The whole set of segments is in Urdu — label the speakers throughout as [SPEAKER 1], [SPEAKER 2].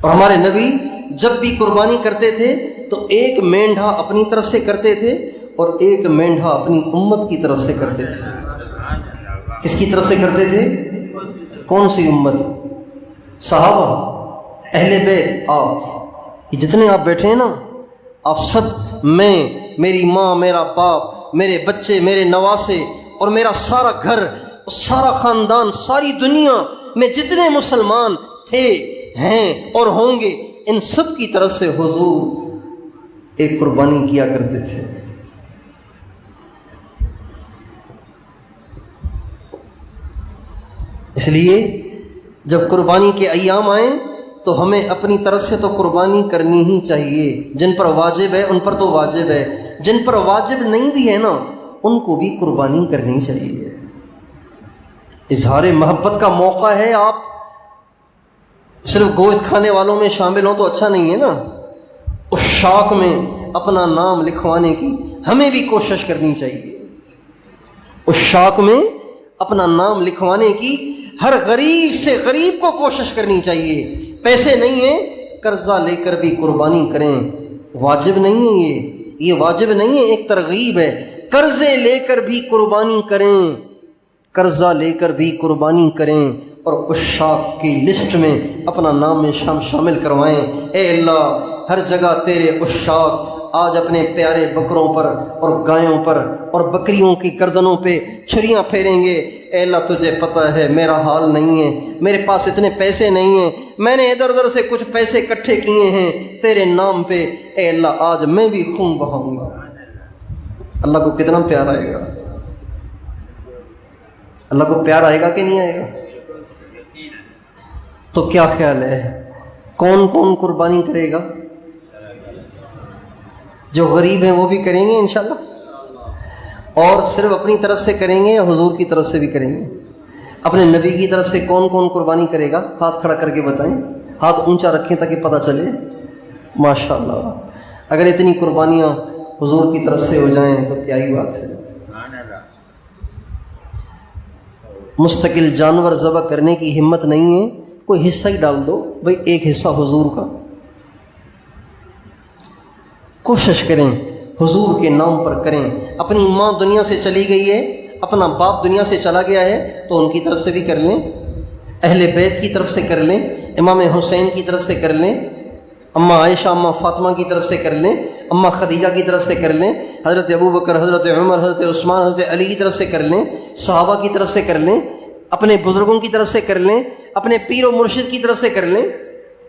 [SPEAKER 1] اور ہمارے نبی جب بھی قربانی کرتے تھے تو ایک مینڈھا اپنی طرف سے کرتے تھے اور ایک مینڈھا اپنی امت کی طرف سے کرتے تھے۔ کس کی طرف سے کرتے تھے؟ کون سی امت؟ صحابہ، اہل بیت، آپ یہ جتنے آپ بیٹھے ہیں نا، آپ سب، میں، میری ماں، میرا باپ، میرے بچے، میرے نواسے اور میرا سارا گھر، سارا خاندان، ساری دنیا میں جتنے مسلمان تھے، ہیں اور ہوں گے، ان سب کی طرف سے حضور ایک قربانی کیا کرتے تھے۔ اس لیے جب قربانی کے ایام آئیں تو ہمیں اپنی طرف سے تو قربانی کرنی ہی چاہیے۔ جن پر واجب ہے ان پر تو واجب ہے، جن پر واجب نہیں بھی ہے نا، ان کو بھی قربانی کرنی چاہیے۔ اظہار محبت کا موقع ہے، آپ صرف گوشت کھانے والوں میں شامل ہوں تو اچھا نہیں ہے نا۔ اس شوق میں اپنا نام لکھوانے کی ہمیں بھی کوشش کرنی چاہیے۔ اس شوق میں اپنا نام لکھوانے کی ہر غریب سے غریب کو کوشش کرنی چاہیے۔ پیسے نہیں ہیں، قرضہ لے کر بھی قربانی کریں، واجب نہیں ہے، یہ واجب نہیں ہے، ایک ترغیب ہے۔ قرضے لے کر بھی قربانی کریں، قرضہ لے کر بھی قربانی کریں، اور عشاق کی لسٹ میں اپنا نام میں شامل کروائیں۔ اے اللہ، ہر جگہ تیرے عشاق آج اپنے پیارے بکروں پر اور گایوں پر اور بکریوں کی گردنوں پہ چھریاں پھیریں گے۔ اے اللہ، تجھے پتہ ہے میرا حال نہیں ہے، میرے پاس اتنے پیسے نہیں ہیں، میں نے ادھر ادھر سے کچھ پیسے اکٹھے کیے ہیں تیرے نام پہ۔ اے اللہ، آج میں بھی خون بہاؤں گا۔ اللہ کو کتنا پیار آئے گا؟ اللہ کو پیار آئے گا کہ نہیں آئے گا؟ تو کیا خیال ہے، کون کون قربانی کرے گا؟ جو غریب ہیں وہ بھی کریں گے انشاءاللہ؟ اور صرف اپنی طرف سے کریں گے یا حضور کی طرف سے بھی کریں گے؟ اپنے نبی کی طرف سے کون کون قربانی کرے گا؟ ہاتھ کھڑا کر کے بتائیں، ہاتھ اونچا رکھیں تاکہ پتہ چلے۔ ماشاءاللہ، اگر اتنی قربانیاں حضور کی طرف سے ہو جائیں تو کیا ہی بات ہے۔ مستقل جانور ذبح کرنے کی ہمت نہیں ہے، کوئی حصہ ہی ڈال دو بھئی، ایک حصہ حضور کا۔ کوشش کریں حضور کے نام پر کریں۔ اپنی ماں دنیا سے چلی گئی ہے، اپنا باپ دنیا سے چلا گیا ہے، تو ان کی طرف سے بھی کر لیں، اہل بیت کی طرف سے کر لیں، امام حسین کی طرف سے کر لیں، اماں عائشہ، اماں فاطمہ کی طرف سے کر لیں، اماں خدیجہ کی طرف سے کر لیں، حضرت ابوبکر، حضرت عمر، حضرت عثمان، حضرت علی کی طرف سے کر لیں، صحابہ کی طرف سے کر لیں، اپنے بزرگوں کی طرف سے کر لیں، اپنے پیر و مرشد کی طرف سے کر لیں۔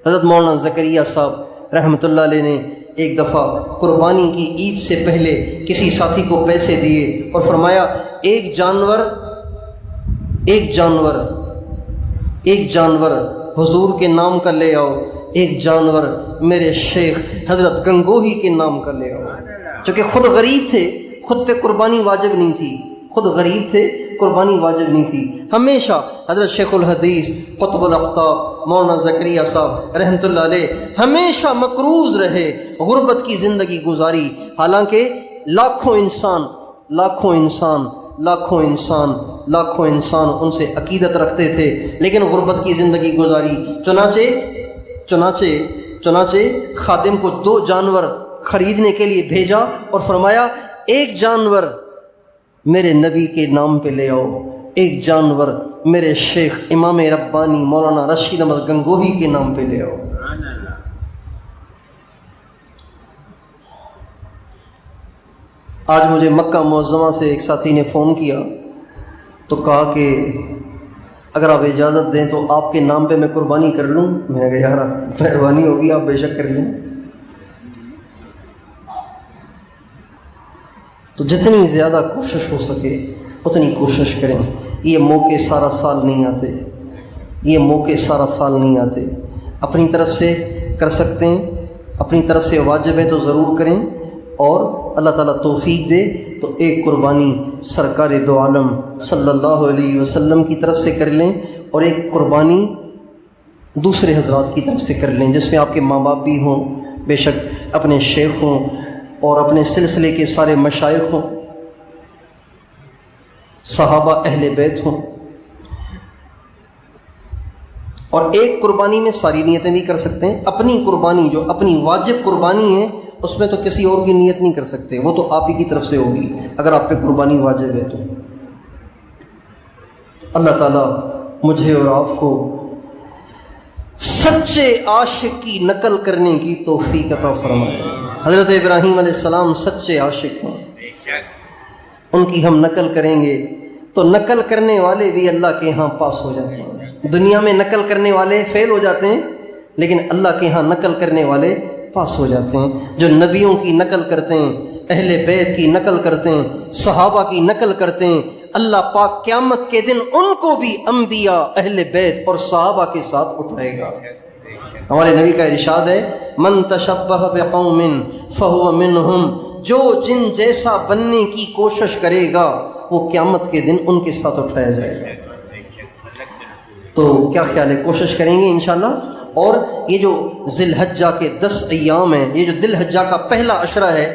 [SPEAKER 1] حضرت مولانا زکریا صاحب رحمۃ اللہ علیہ نے ایک دفعہ قربانی کی عید سے پہلے کسی ساتھی کو پیسے دیے اور فرمایا ایک جانور حضور کے نام کا لے آؤ، ایک جانور میرے شیخ حضرت گنگوہی کے نام کا لے آؤ۔ چونکہ خود غریب تھے، خود پہ قربانی واجب نہیں تھی، خود غریب تھے، قربانی واجب نہیں تھی۔ ہمیشہ حضرت شیخ الحدیث قطب الاقطاب مولانا زکریا صاحب رحمۃ اللہ علیہ ہمیشہ مقروض رہے، غربت کی زندگی گزاری، حالانکہ لاکھوں انسان ان سے عقیدت رکھتے تھے، لیکن غربت کی زندگی گزاری۔ چنانچہ خادم کو 2 جانور خریدنے کے لیے بھیجا اور فرمایا ایک جانور میرے نبی کے نام پہ لے آؤ، ایک جانور میرے شیخ امام ربانی مولانا رشید احمد گنگوہی کے نام پہ لے آؤ۔ آج مجھے مکہ معظمہ سے ایک ساتھی نے فون کیا تو کہا کہ اگر آپ اجازت دیں تو آپ کے نام پہ میں قربانی کر لوں۔ میں نے کہا یار مہربانی ہوگی، آپ بے شک کر لیں۔ تو جتنی زیادہ کوشش ہو سکے اتنی کوشش کریں۔ یہ موقع سارا سال نہیں آتے، اپنی طرف سے کر سکتے ہیں، اپنی طرف سے واجب ہے تو ضرور کریں، اور اللہ تعالیٰ توفیق دے تو ایک قربانی سرکار دو عالم صلی اللہ علیہ وسلم کی طرف سے کر لیں، اور ایک قربانی دوسرے حضرات کی طرف سے کر لیں جس میں آپ کے ماں باپ بھی ہوں، بے شک اپنے شیخ ہوں اور اپنے سلسلے کے سارے مشائخ ہوں، صحابہ اہل بیت ہوں۔ اور ایک قربانی میں ساری نیتیں بھی کر سکتے ہیں. اپنی قربانی جو اپنی واجب قربانی ہے اس میں تو کسی اور کی نیت نہیں کر سکتے، وہ تو آپ ہی کی طرف سے ہوگی اگر آپ پہ قربانی واجب ہے تو. اللہ تعالیٰ مجھے اور آپ کو سچے عاشق کی نقل کرنے کی توفیق عطا فرمائے. حضرت ابراہیم علیہ السلام سچے عاشق ہیں، ان کی ہم نقل کریں گے تو نقل کرنے والے بھی اللہ کے ہاں پاس ہو جاتے ہیں. دنیا میں نقل کرنے والے فیل ہو جاتے ہیں، لیکن اللہ کے ہاں نقل کرنے والے پاس ہو جاتے ہیں. جو نبیوں کی نقل کرتے ہیں، اہل بیت کی نقل کرتے ہیں، صحابہ کی نقل کرتے ہیں، اللہ پاک قیامت کے دن ان کو بھی انبیاء، اہل بیت اور صحابہ کے ساتھ اٹھائے گا. ہمارے نبی کا ارشاد ہے من تشبہ بقوم فہو منہم، جو جن جیسا بننے کی کوشش کرے گا وہ قیامت کے دن ان کے ساتھ اٹھایا جائے گا. تو کیا خیال ہے، کوشش کریں گے انشاءاللہ. اور یہ جو ذی الحجہ کے 10 ایام ہیں، یہ جو ذی الحجہ کا پہلا عشرہ ہے،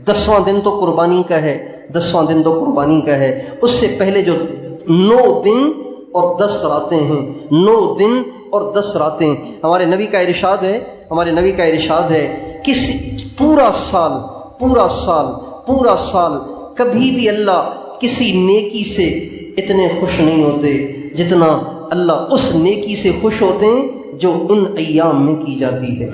[SPEAKER 1] 10واں دن تو قربانی کا ہے، 10واں دن تو قربانی کا ہے. اس سے پہلے جو 9 دن اور 10 راتیں ہیں، 9 دن اور 10 راتیں، ہمارے نبی کا ارشاد ہے، ہمارے نبی کا ارشاد ہے کسی پورا سال کبھی بھی اللہ کسی نیکی سے اتنے خوش نہیں ہوتے جتنا اللہ اس نیکی سے خوش ہوتے ہیں جو ان ایام میں کی جاتی ہے.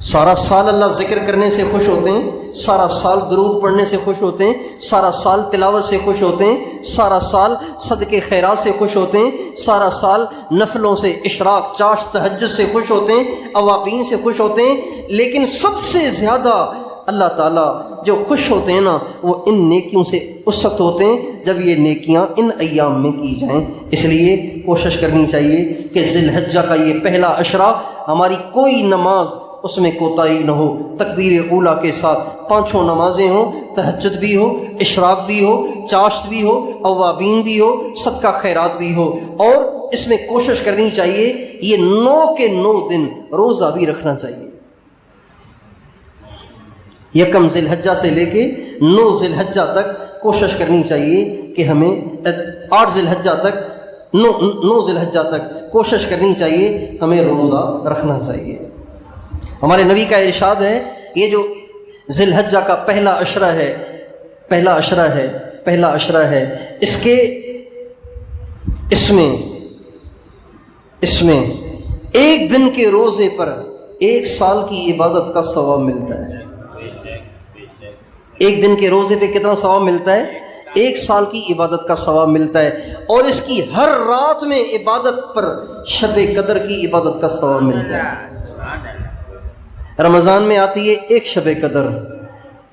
[SPEAKER 1] سارا سال اللہ ذکر کرنے سے خوش ہوتے ہیں، سارا سال درود پڑھنے سے خوش ہوتے ہیں، سارا سال تلاوت سے خوش ہوتے ہیں، سارا سال صدقے خیرات سے خوش ہوتے ہیں، سارا سال نفلوں سے، اشراق، چاشت، تہجد سے خوش ہوتے ہیں، اوابین سے خوش ہوتے ہیں. لیکن سب سے زیادہ اللہ تعالیٰ جو خوش ہوتے ہیں نا وہ ان نیکیوں سے اس وقت ہوتے ہیں جب یہ نیکیاں ان ایام میں کی جائیں. اس لیے کوشش کرنی چاہیے کہ ذی الحجہ کا یہ پہلا عشرہ ہماری کوئی نماز اس میں کوتاہی نہ ہو، تکبیر اولیٰ کے ساتھ 5 نمازیں ہوں، تہجد بھی ہو، اشراق بھی ہو، چاشت بھی ہو، اوابین بھی ہو، صدقہ خیرات بھی ہو. اور اس میں کوشش کرنی چاہیے یہ 9 کے 9 دن روزہ بھی رکھنا چاہیے. یکم ذی الحجہ سے لے کے 9 ذی الحجہ تک کوشش کرنی چاہیے کہ ہمیں 8 ذی الحجہ تک 9 ذی الحجہ تک کوشش کرنی چاہیے ہمیں روزہ رکھنا چاہیے. ہمارے نبی کا ارشاد ہے یہ جو ذی الحجہ کا پہلا عشرہ ہے اس میں ایک دن کے روزے پر 1 سال کی عبادت کا ثواب ملتا ہے. ایک دن کے روزے پہ کتنا ثواب ملتا ہے؟ 1 سال کی عبادت کا ثواب ملتا ہے. اور اس کی ہر رات میں عبادت پر شب قدر کی عبادت کا ثواب ملتا ہے. رمضان میں آتی ہے ایک شب قدر،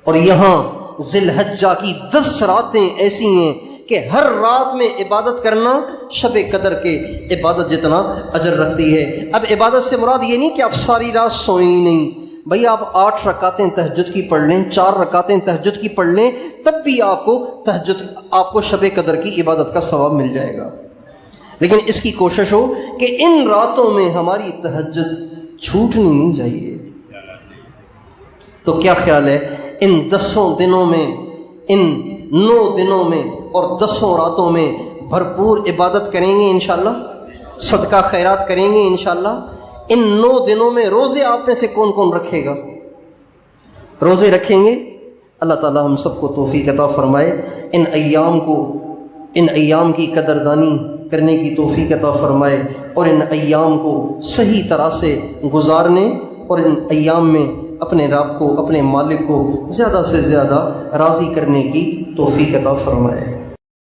[SPEAKER 1] اور یہاں ذی الحجہ کی 10 راتیں ایسی ہیں کہ ہر رات میں عبادت کرنا شب قدر کے عبادت جتنا اجر رکھتی ہے. اب عبادت سے مراد یہ نہیں کہ آپ ساری رات سوئیں ہی نہیں. بھئی آپ 8 رکعتیں تہجد کی پڑھ لیں، 4 رکعتیں تہجد کی پڑھ لیں، تب بھی آپ کو شب قدر کی عبادت کا ثواب مل جائے گا. لیکن اس کی کوشش ہو کہ ان راتوں میں ہماری تہجد چھوٹنی نہیں چاہیے. تو کیا خیال ہے ان 10 دنوں میں، ان 9 دنوں میں اور 10 راتوں میں بھرپور عبادت کریں گے انشاءاللہ، صدقہ خیرات کریں گے انشاءاللہ. ان 9 دنوں میں روزے آپ میں سے کون کون رکھے گا؟ روزے رکھیں گے؟ اللہ تعالی ہم سب کو توفیق عطا فرمائے. ان ایام کی قدردانی کرنے کی توفیق عطا فرمائے اور ان ایام کو صحیح طرح سے گزارنے اور ان ایام میں اپنے رب کو، اپنے مالک کو زیادہ سے زیادہ راضی کرنے کی توفیق عطا فرمائے.